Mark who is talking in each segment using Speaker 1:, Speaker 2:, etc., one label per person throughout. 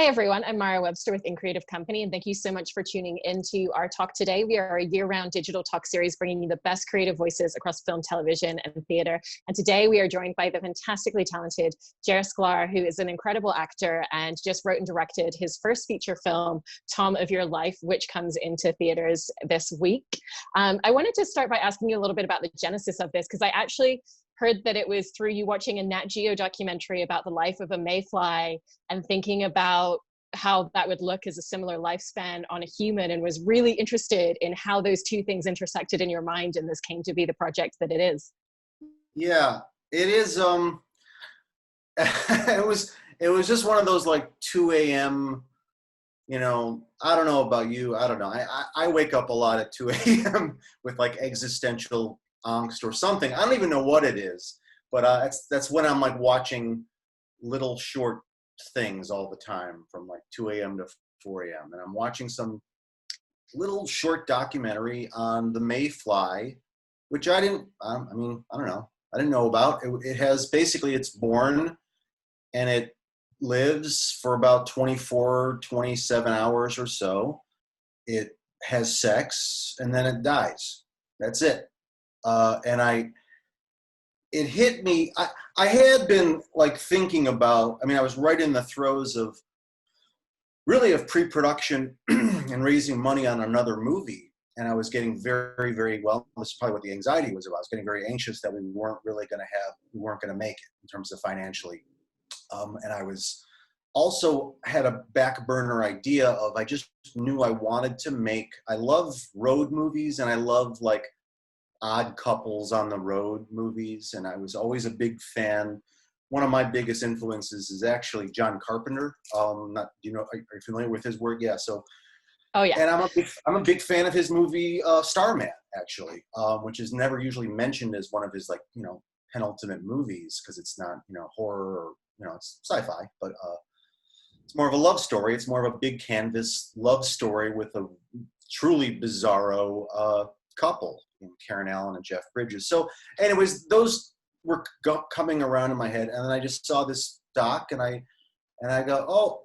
Speaker 1: Hi, everyone. I'm Mara Webster with In Creative Company, and thank you so much for tuning into our talk today. We are a year-round digital talk series bringing you the best creative voices across film, television, and theater. And today we are joined by the fantastically talented Jer Sklar, who is an incredible actor and just wrote and directed his first feature film, Tom of Your Life, which comes into theaters this week. I wanted to start by asking you a little bit about the genesis of this, because I actually heard that it was through you watching a Nat Geo documentary about the life of a mayfly and thinking about how that would look as a similar lifespan on a human, and was really interested in how those two things intersected in your mind, and this came to be the project that it is.
Speaker 2: Yeah, it is. It was just one of those like 2 a.m. You know, I don't know about you. I don't know. I wake up a lot at 2 a.m. with like existential angst or something. I don't even know what it is, but that's when I'm like watching little short things all the time from like 2 a.m. to 4 a.m. And I'm watching some little short documentary on the mayfly, which I don't know. I didn't know about. It has basically, it's born and it lives for about 24, 27 hours or so. It has sex and then it dies. That's it. It hit me. I had been like thinking about, I was right in the throes of pre-production and raising money on another movie. And I was getting very, very, well, this is probably what the anxiety was about. I was getting very anxious that we weren't going to make it in terms of financially. And I was also had a back burner idea of, I just knew I wanted to make, I love road movies and I love like odd couples on the road movies. And I was always a big fan. One of my biggest influences is actually John Carpenter. Are you familiar with his work? Yeah. So,
Speaker 1: oh yeah.
Speaker 2: And I'm a big fan of his movie Starman, actually, which is never usually mentioned as one of his penultimate movies because it's not horror or it's sci-fi, but it's more of a love story. It's more of a big canvas love story with a truly bizarro couple, Karen Allen and Jeff Bridges. So anyways, those were coming around in my head, and then I just saw this doc and I go, oh,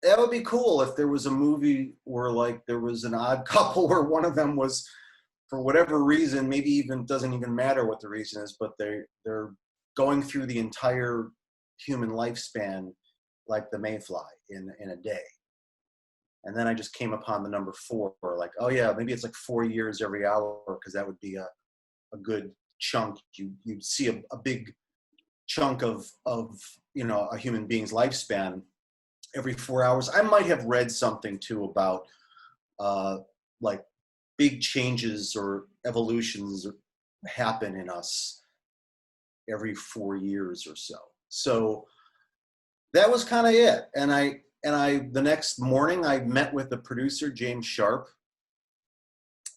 Speaker 2: that would be cool if there was a movie where like there was an odd couple where one of them was, for whatever reason, maybe even doesn't even matter what the reason is, but they're going through the entire human lifespan like the mayfly in a day. And then I just came upon the number 4, like, oh yeah, maybe it's like 4 years every hour, because that would be a good chunk. You'd see a big chunk of a human being's lifespan every 4 hours. I might have read something too about like big changes or evolutions happen in us every 4 years or so. So that was kind of it. And the next morning I met with the producer, James Sharp.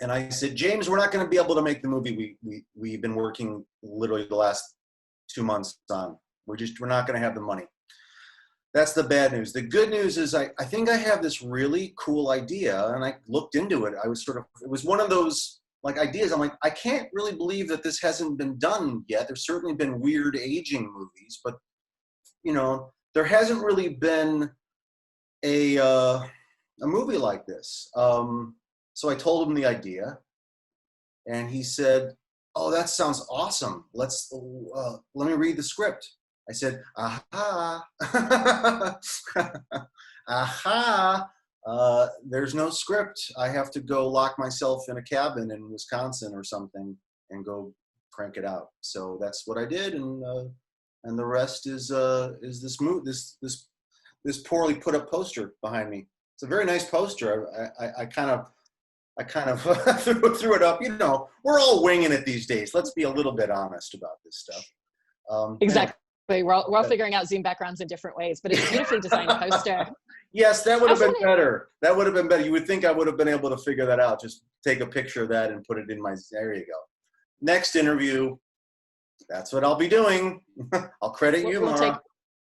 Speaker 2: And I said, James, we're not going to be able to make the movie we've been working literally the last 2 months on. We're not going to have the money. That's the bad news. The good news is I think I have this really cool idea, and I looked into it. It was one of those like ideas. I'm like, I can't really believe that this hasn't been done yet. There's certainly been weird aging movies, but there hasn't really been a movie like this. So I told him the idea, and he said, "Oh, that sounds awesome. Let me read the script." I said, "Aha, aha. There's no script. I have to go lock myself in a cabin in Wisconsin or something and go crank it out." So that's what I did, and the rest is this poorly put up poster behind me. It's a very nice poster. I kind of threw it up. We're all winging it these days. Let's be a little bit honest about this stuff.
Speaker 1: Exactly. Anyway. We're all figuring out Zoom backgrounds in different ways, but it's a beautifully designed poster.
Speaker 2: Yes, that would have been better. That would have been better. You would think I would have been able to figure that out. Just take a picture of that and put it in there you go. Next interview, that's what I'll be doing. I'll credit you, Mara.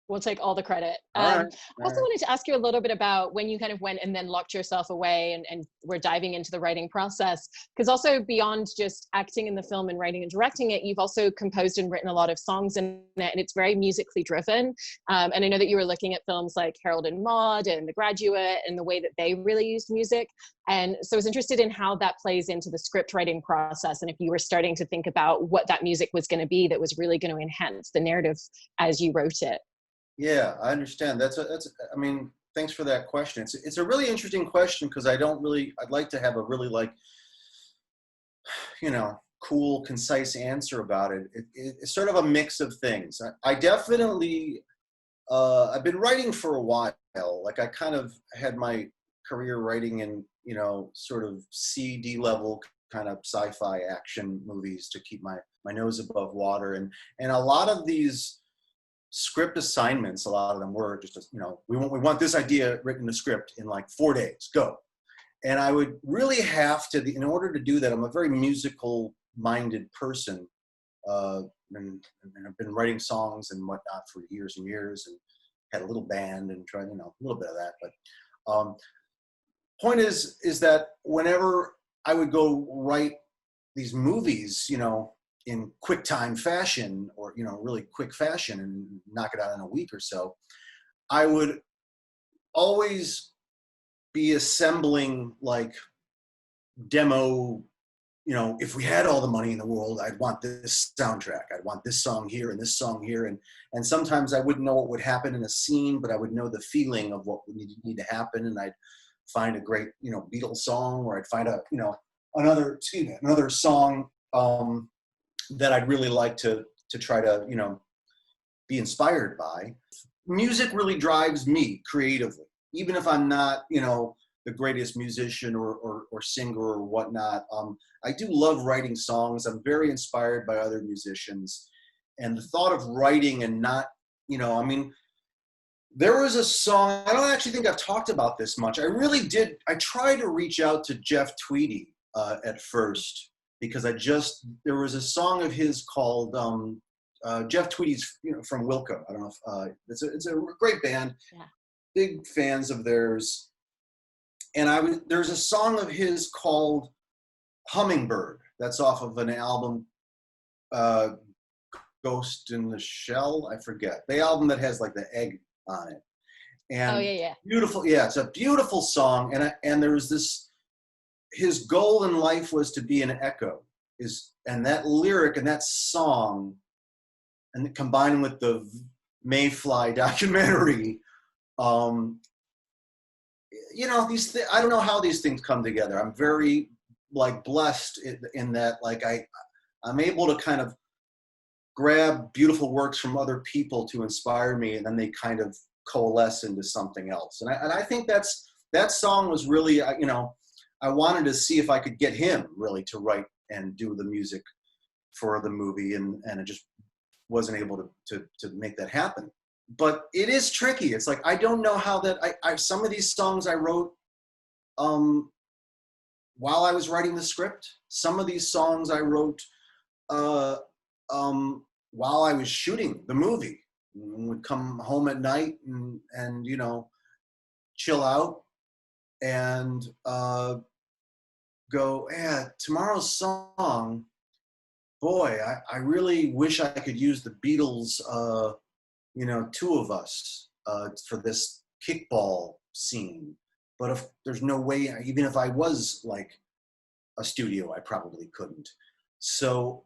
Speaker 1: We'll take all the credit.
Speaker 2: All right. All
Speaker 1: Also
Speaker 2: right.
Speaker 1: wanted to ask you a little bit about when you kind of went and then locked yourself away and we're diving into the writing process. Because also beyond just acting in the film and writing and directing it, you've also composed and written a lot of songs in it, and it's very musically driven. And I know that you were looking at films like Harold and Maude and The Graduate and the way that they really used music. And so I was interested in how that plays into the script writing process, and if you were starting to think about what that music was going to be that was really going to enhance the narrative as you wrote it.
Speaker 2: Yeah, I understand. I mean, thanks for that question. It's a really interesting question because I'd like to have a really like, cool, concise answer about it. It's sort of a mix of things. I definitely, I've been writing for a while. Like I kind of had my career writing in, sort of C/D level kind of sci-fi action movies to keep my nose above water. And a lot of these script assignments, a lot of them were just, we want this idea written in a script in like 4 days, go. And I would really have to, in order to do that, I'm a very musical minded person. And I've been writing songs and whatnot for years and years, and had a little band and tried, a little bit of that. But point is that whenever I would go write these movies, in quick time fashion or, really quick fashion and knock it out in a week or so, I would always be assembling like demo, if we had all the money in the world, I'd want this soundtrack. I'd want this song here and this song here. And sometimes I wouldn't know what would happen in a scene, but I would know the feeling of what would need to happen. And I'd find a great, Beatles song, or I'd find another song, that I'd really like to try to, be inspired by. Music really drives me creatively, even if I'm not, the greatest musician or singer or whatnot. I do love writing songs. I'm very inspired by other musicians. And the thought of writing and not, there was a song, I don't actually think I've talked about this much. I tried to reach out to Jeff Tweedy at first, because there was a song of his called, Jeff Tweedy's, from Wilco. I don't know if, it's a great band, yeah. Big fans of theirs. And there's a song of his called Hummingbird. That's off of an album, Ghost in the Shell, I forget. The album that has like the egg on it. And
Speaker 1: oh, yeah.
Speaker 2: Beautiful, yeah, it's a beautiful song. And there was this, his goal in life was to be an echo. And that lyric and that song, and combined with the Mayfly documentary, I don't know how these things come together. I'm very like blessed in that, like I'm able to kind of grab beautiful works from other people to inspire me, and then they kind of coalesce into something else. And I think that song was really, I wanted to see if I could get him really to write and do the music for the movie, and I just wasn't able to make that happen. But it is tricky. It's like, I don't know how that, some of these songs I wrote while I was writing the script. Some of these songs I wrote while I was shooting the movie. And would come home at night and chill out and go, yeah, tomorrow's song, boy, I really wish I could use the Beatles, Two of Us, for this kickball scene. But if there's no way, even if I was like a studio, I probably couldn't. So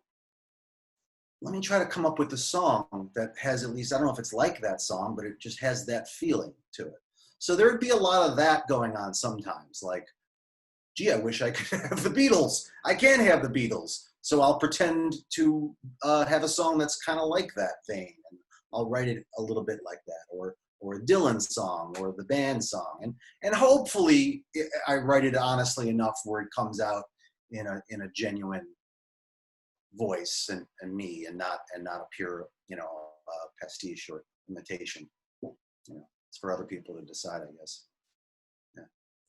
Speaker 2: let me try to come up with a song that has at least, I don't know if it's like that song, but it just has that feeling to it. So there would be a lot of that going on sometimes, like, gee, I wish I could have the Beatles. I can't have the Beatles. So I'll pretend to have a song that's kind of like that thing. And I'll write it a little bit like that, or a Dylan song, or the band song. And hopefully I write it honestly enough where it comes out in a genuine voice and me, and not a pure, pastiche or imitation. It's for other people to decide, I guess.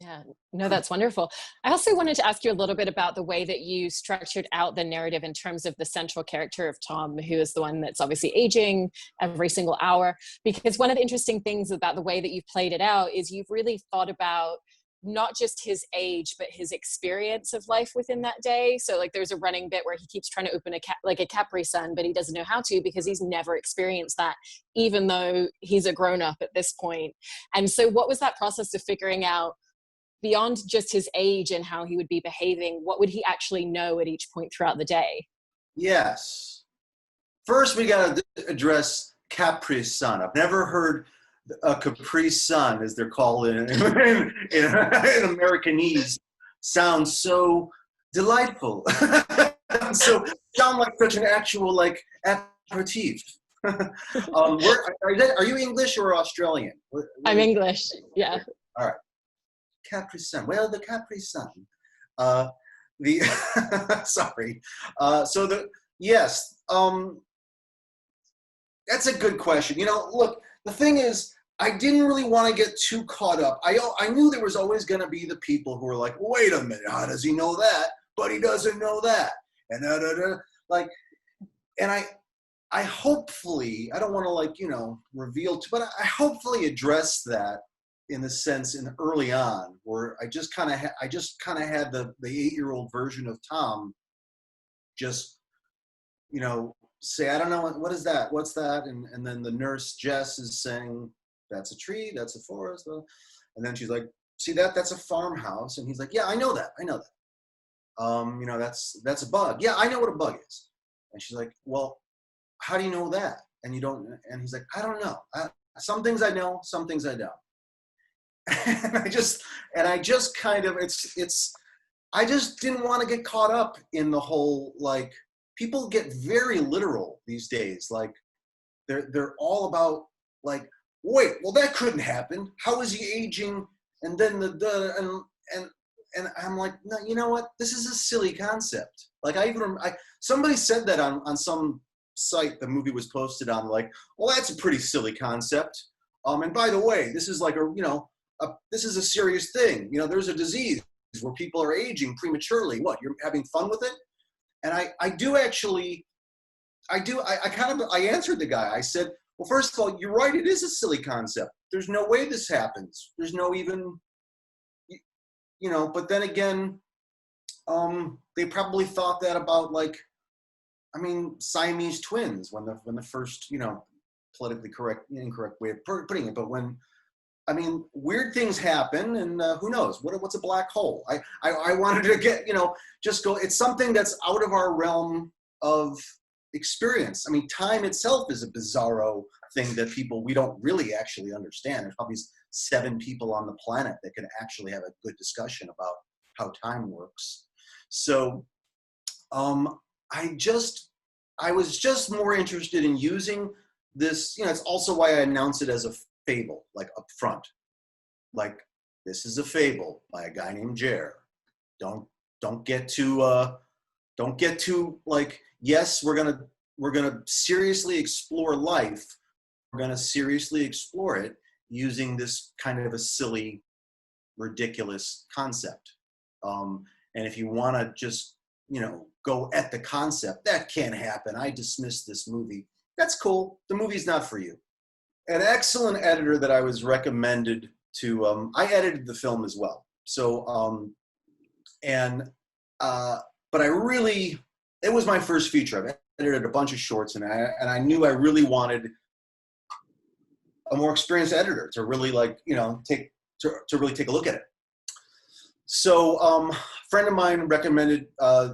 Speaker 1: Yeah, no, that's wonderful. I also wanted to ask you a little bit about the way that you structured out the narrative in terms of the central character of Tom, who is the one that's obviously aging every single hour. Because one of the interesting things about the way that you've played it out is you've really thought about not just his age, but his experience of life within that day. So like there's a running bit where he keeps trying to open a Capri Sun, but he doesn't know how to because he's never experienced that, even though he's a grown up at this point. And so what was that process of figuring out, beyond just his age and how he would be behaving, what would he actually know at each point throughout the day?
Speaker 2: Yes. First, we got to address Capri Sun. I've never heard a Capri Sun, as they're called in Americanese, sounds so delightful. So sound like such an actual like aperitif. Are you English or Australian?
Speaker 1: I'm English. Yeah.
Speaker 2: All right. Capri Sun. Well, the Capri Sun. The sorry. Yes. That's a good question. You know, look, the thing is, I didn't really want to get too caught up. I knew there was always going to be the people who were like, wait a minute, how does he know that? But he doesn't know that. And like, and I hopefully, I don't want to like, you know, reveal, but I hopefully address that in the sense in early on where I just kind of had the 8-year-old version of Tom just, you know, say, I don't know, what is that? What's that? And then the nurse Jess is saying, that's a tree, that's a forest. And then she's like, see that's a farmhouse. And he's like, yeah, I know that. You know, that's a bug. Yeah, I know what a bug is. And she's like, well, how do you know that? And you don't, and he's like, I don't know. Some things I know, some things I don't. And I just kind of, I just didn't want to get caught up in the whole, like, people get very literal these days. Like they're all about like, wait, well that couldn't happen. How is he aging? And then and I'm like, no, you know what? This is a silly concept. Like somebody said that on some site the movie was posted on, like, well, that's a pretty silly concept. And by the way, this is like this is a serious thing. You know, there's a disease where people are aging prematurely. What, you're having fun with it? And I answered the guy. I said, well, first of all, you're right. It is a silly concept. There's no way this happens. There's no even, you know, but then again, they probably thought that about, like, I mean, Siamese twins when the first, you know, politically incorrect way of putting it. But when, I mean, weird things happen, and who knows? What's a black hole? I wanted to get, you know, just go, it's something that's out of our realm of experience. I mean, time itself is a bizarro thing that we don't really actually understand. There's probably 7 people on the planet that can actually have a good discussion about how time works. So I was just more interested in using this, you know, it's also why I announce it as a fable, like up front, like, this is a fable by a guy named Jer. Don't get too like, yes, we're gonna seriously explore life. We're gonna seriously explore it using this kind of a silly, ridiculous concept. And if you want to just, you know, go at the concept, that can't happen. I dismiss this movie. That's cool. The movie's not for you. An excellent editor that I was recommended to, I edited the film as well. So, but it was my first feature. I've edited a bunch of shorts, and I knew I really wanted a more experienced editor to really, like, you know, really take a look at it. So, a friend of mine recommended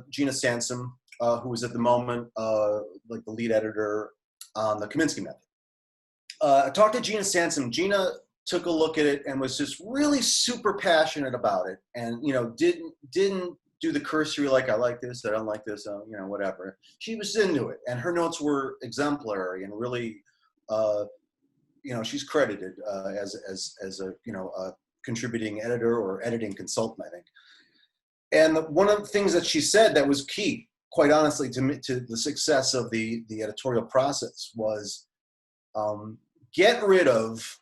Speaker 2: Gina Sansom, who was at the moment like the lead editor on the Kaminsky Method. I talked to Gina Sansom. Gina took a look at it and was just really super passionate about it, and, you know, didn't do the cursory, like, I like this, I don't like this, you know, whatever. She was into it, and her notes were exemplary, and really, you know, she's credited as a, you know, a contributing editor or editing consultant, I think. And one of the things that she said that was key, quite honestly, to the success of the editorial process was, get rid of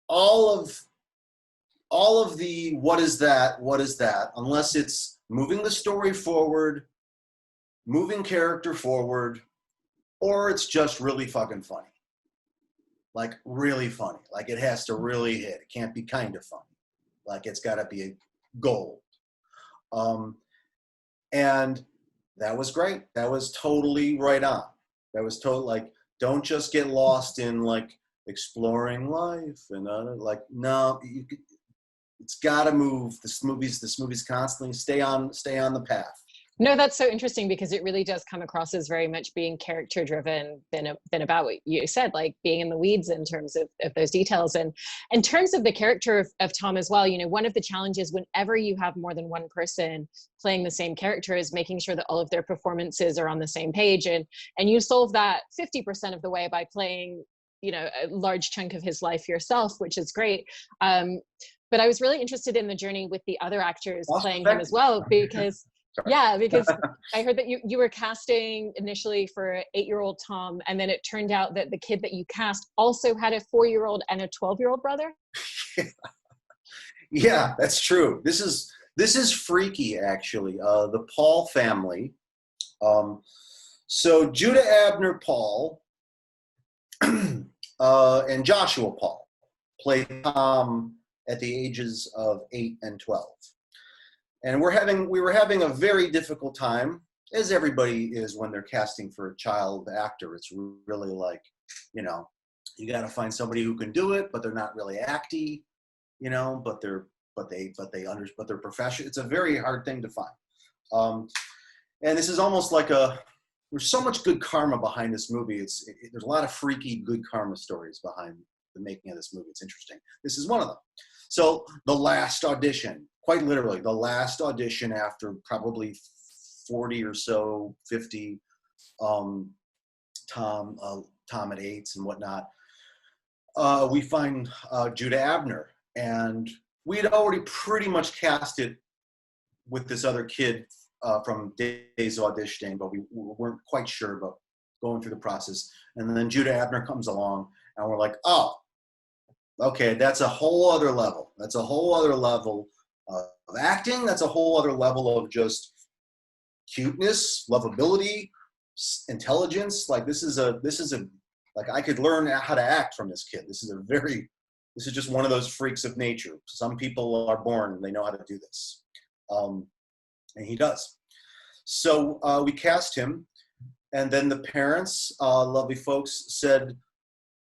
Speaker 2: all of all of the what is that, unless it's moving the story forward, moving character forward, or it's just really fucking funny. Like really funny. Like it has to really hit. It can't be kind of funny. Like it's got to be gold. And that was great. That was totally right on. That was totally like, don't just get lost in like exploring life and like, no, it's got to move. This movie's constantly stay on the path.
Speaker 1: No, that's so interesting because it really does come across as very much being character driven than about what you said, like being in the weeds in terms of those details. And in terms of the character of Tom as well, you know, one of the challenges whenever you have more than one person playing the same character is making sure that all of their performances are on the same page. And you solve that 50% of the way by playing, you know, a large chunk of his life yourself, which is great. But I was really interested in the journey with the other actors playing him as well, because because I heard that you were casting initially for 8-year-old Tom, and then it turned out that the kid that you cast also had a 4-year-old and a 12-year-old brother.
Speaker 2: Yeah, that's true. This is freaky, actually. The Paul family. So Judah Abner Paul and Joshua Paul played Tom at the ages of 8 and 12. And we were having a very difficult time, as everybody is when they're casting for a child actor. It's really like, you know, you got to find somebody who can do it, but they're not really acty, you know, but they're professional. It's a very hard thing to find. And this is almost like there's so much good karma behind this movie. There's a lot of freaky good karma stories behind the making of this movie. It's interesting. This is one of them. So the last audition, quite literally, the last audition after probably 40 or so, 50, Tom at 8 and whatnot, we find Judah Abner. And we had already pretty much cast it with this other kid from days auditioning, but we weren't quite sure about going through the process. And then Judah Abner comes along, and we're like, oh, okay, that's a whole other level. That's a whole other level of acting. That's a whole other level of just cuteness, lovability, intelligence. Like this is like I could learn how to act from this kid. This is just one of those freaks of nature. Some people are born and they know how to do this. And he does. So we cast him, and then the parents, lovely folks, said,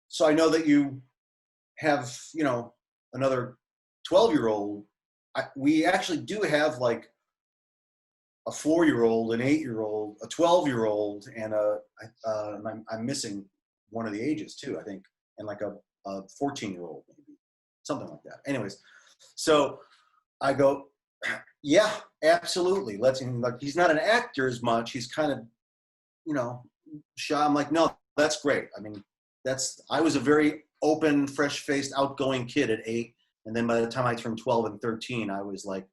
Speaker 2: so I know that you have, you know, another 12-year-old. We actually do have like a 4-year-old, an 8-year-old, a 12-year-old, and I'm missing one of the ages too, I think, and like a 14-year-old, maybe, something like that. Anyways, so I go, yeah, absolutely. Like, he's not an actor as much. He's kind of, you know, shy. I'm like, no, that's great. I mean, I was a very open, fresh-faced, outgoing kid at 8. And then by the time I turned 12 and 13, I was like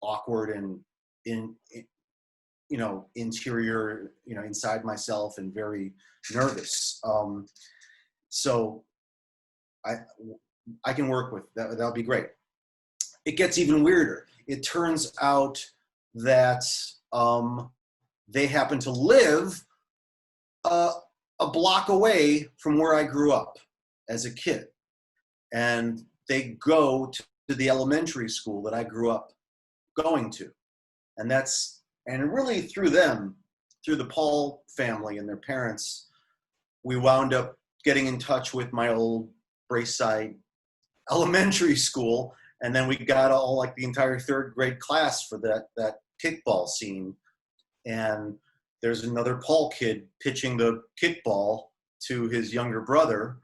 Speaker 2: awkward and interior, you know, inside myself and very nervous. So I can work with that. That'll be great. It gets even weirder. It turns out that they happen to live a block away from where I grew up as a kid. And they go to the elementary school that I grew up going to. And really through them, through the Paul family and their parents, we wound up getting in touch with my old Braeside elementary school. And then we got all like the entire 3rd grade class for that kickball scene. And there's another Paul kid pitching the kickball to his younger brother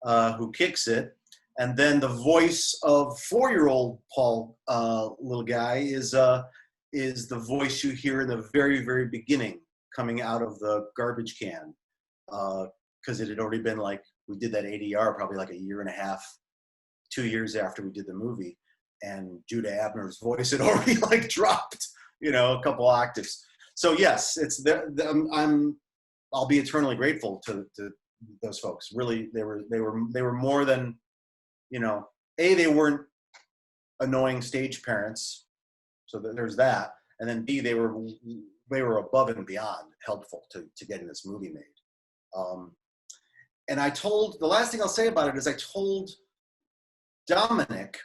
Speaker 2: who kicks it. And then the voice of 4-year-old Paul, little guy, is the voice you hear in the very, very beginning coming out of the garbage can. Because it had already been like, we did that ADR probably like a year and a half, 2 years after we did the movie. And Judah Abner's voice had already like dropped, you know, a couple octaves. So yes, I'll be eternally grateful to those folks. Really, they were more than, you know, they weren't annoying stage parents. So there's that. And then B, they were above and beyond helpful to getting this movie made. And the last thing I'll say about it is I told Dominic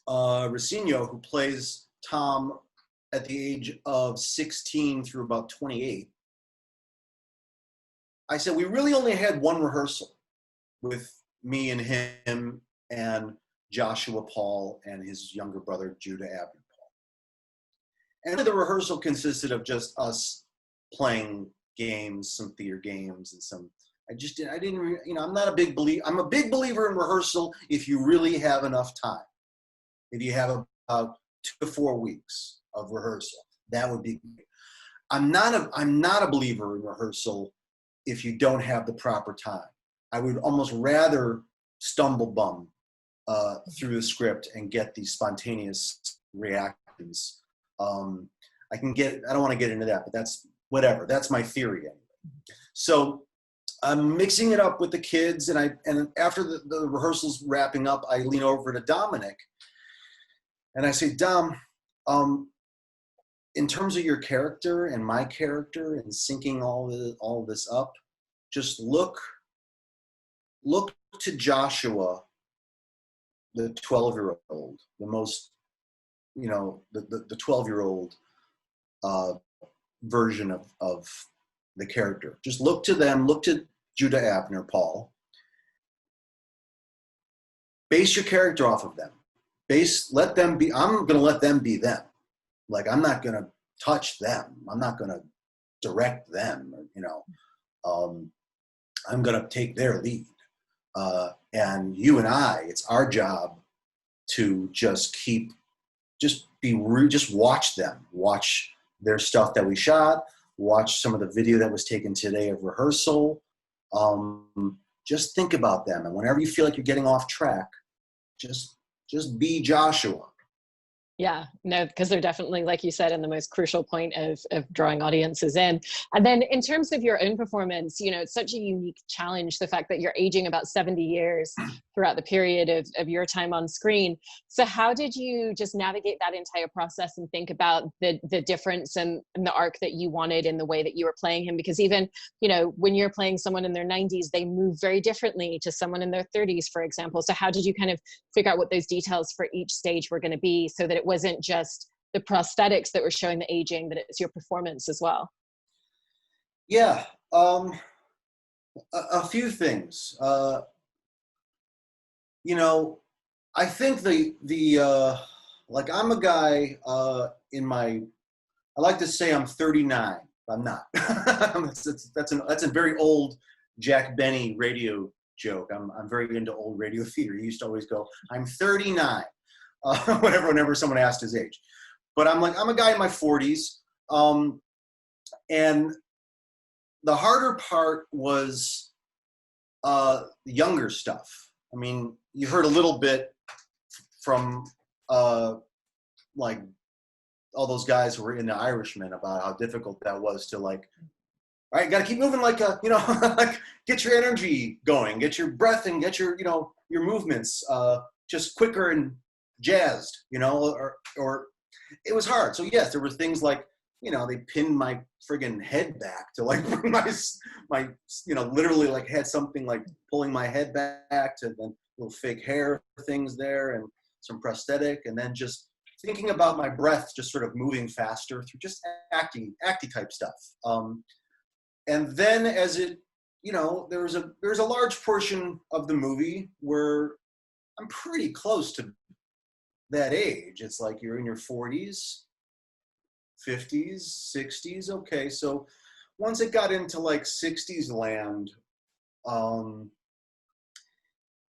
Speaker 2: Ricino, who plays Tom at the age of 16 through about 28, I said, we really only had one rehearsal with me and him and Joshua Paul and his younger brother, Judah Abner Paul. And the rehearsal consisted of just us playing games, some theater games, and I'm a big believer in rehearsal if you really have enough time. If you have about 2 to 4 weeks of rehearsal, that would be great. I'm not a believer in rehearsal if you don't have the proper time. I would almost rather stumble bum through the script and get these spontaneous reactions. I don't want to get into that, but that's whatever. That's my theory anyway. So I'm mixing it up with the kids, and after the rehearsal's wrapping up, I lean over to Dominic and I say, Dom, in terms of your character and my character and syncing all this up, just look to Joshua, the 12-year-old, the most, the 12-year-old version of the character. Just look to them, look to Judah Abner Paul. Base your character off of them. Let them be, I'm going to let them be them. Like, I'm not going to touch them. I'm not going to direct them, I'm going to take their lead. And you and I, it's our job to just watch them, watch their stuff that we shot, watch some of the video that was taken today of rehearsal. Just think about them. And whenever you feel like you're getting off track, just be Joshua.
Speaker 1: Yeah, no, because they're definitely, like you said, in the most crucial point of drawing audiences in. And then in terms of your own performance, it's such a unique challenge, the fact that you're aging about 70 years throughout the period of your time on screen. So how did you just navigate that entire process and think about the difference and the arc that you wanted in the way that you were playing him? Because even, when you're playing someone in their 90s, they move very differently to someone in their 30s, for example. So how did you kind of figure out what those details for each stage were going to be so that it wasn't just the prosthetics that were showing the aging, that it's your performance as well?
Speaker 2: Yeah, a few things. I think like I'm a guy I like to say I'm 39. I'm not. That's a very old Jack Benny radio joke. I'm very into old radio theater. He used to always go, I'm 39. Whenever someone asked his age. But I'm a guy in my 40s. And the harder part was the younger stuff. I mean, you heard a little bit from like all those guys who were in The Irishman about how difficult that was to, like, all right, got to keep moving, like, like, get your energy going, get your breath and get your, your movements just quicker and jazzed, or it was hard. So yes, there were things like, they pinned my friggin' head back to, like, bring my literally, like, had something like pulling my head back to then little fake hair things there and some prosthetic, and then just thinking about my breath, just sort of moving faster through just acty type stuff. And then as it, there's a large portion of the movie where I'm pretty close to that age. It's like you're in your 40s, 50s, 60s. Okay, so once it got into like 60s land,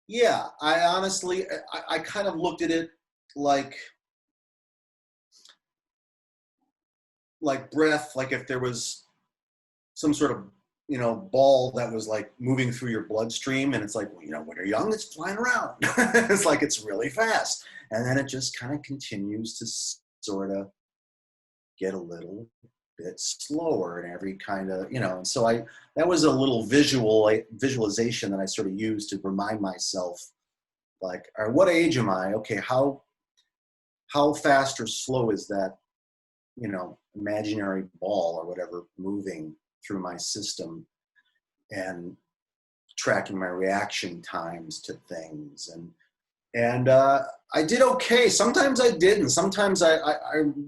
Speaker 2: yeah, I honestly, I kind of looked at it like breath, like if there was some sort of, ball that was like moving through your bloodstream, and it's like, well, when you're young, it's flying around. It's like, it's really fast. And then it just kind of continues to sort of get a little bit slower in every kind of, and so that was a little visualization that I sort of used to remind myself, like, all right, what age am I? Okay, how how fast or slow is that, imaginary ball or whatever moving through my system, and tracking my reaction times to things. And I did okay. Sometimes I didn't. Sometimes I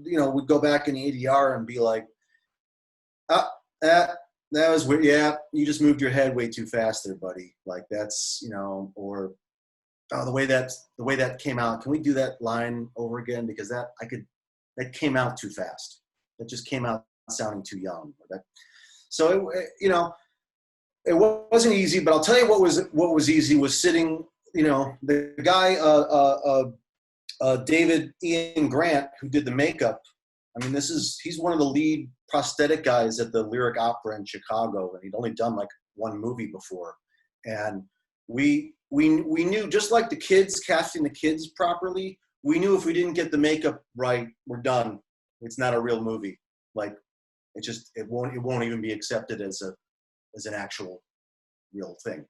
Speaker 2: would go back in the ADR and be like, that was weird. Yeah, you just moved your head way too fast there, buddy. Like that's, or the way that came out. Can we do that line over again? Because that came out too fast. That just came out sounding too young. So it wasn't easy. But I'll tell you what was easy was sitting. The guy, David Ian Grant, who did the makeup. I mean, he's one of the lead prosthetic guys at the Lyric Opera in Chicago, and he'd only done like one movie before. And we knew, just like the kids, casting the kids properly, we knew if we didn't get the makeup right, we're done. It's not a real movie. Like it won't even be accepted as an actual real thing.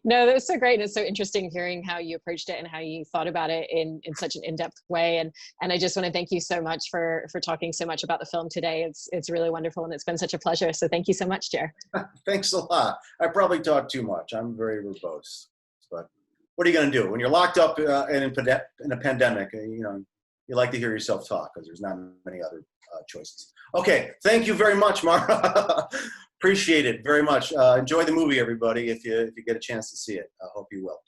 Speaker 1: No, that was so great. It's so interesting hearing how you approached it and how you thought about it in such an in-depth way. And I just want to thank you so much for talking so much about the film today. It's really wonderful, and it's been such a pleasure. So thank you so much, Jer.
Speaker 2: Thanks a lot. I probably talk too much. I'm very verbose, but what are you going to do when you're locked up in a pandemic? You like to hear yourself talk because there's not many other choices. Okay, thank you very much, Mara. Appreciate it very much. Enjoy the movie, everybody, if you get a chance to see it. I hope you will.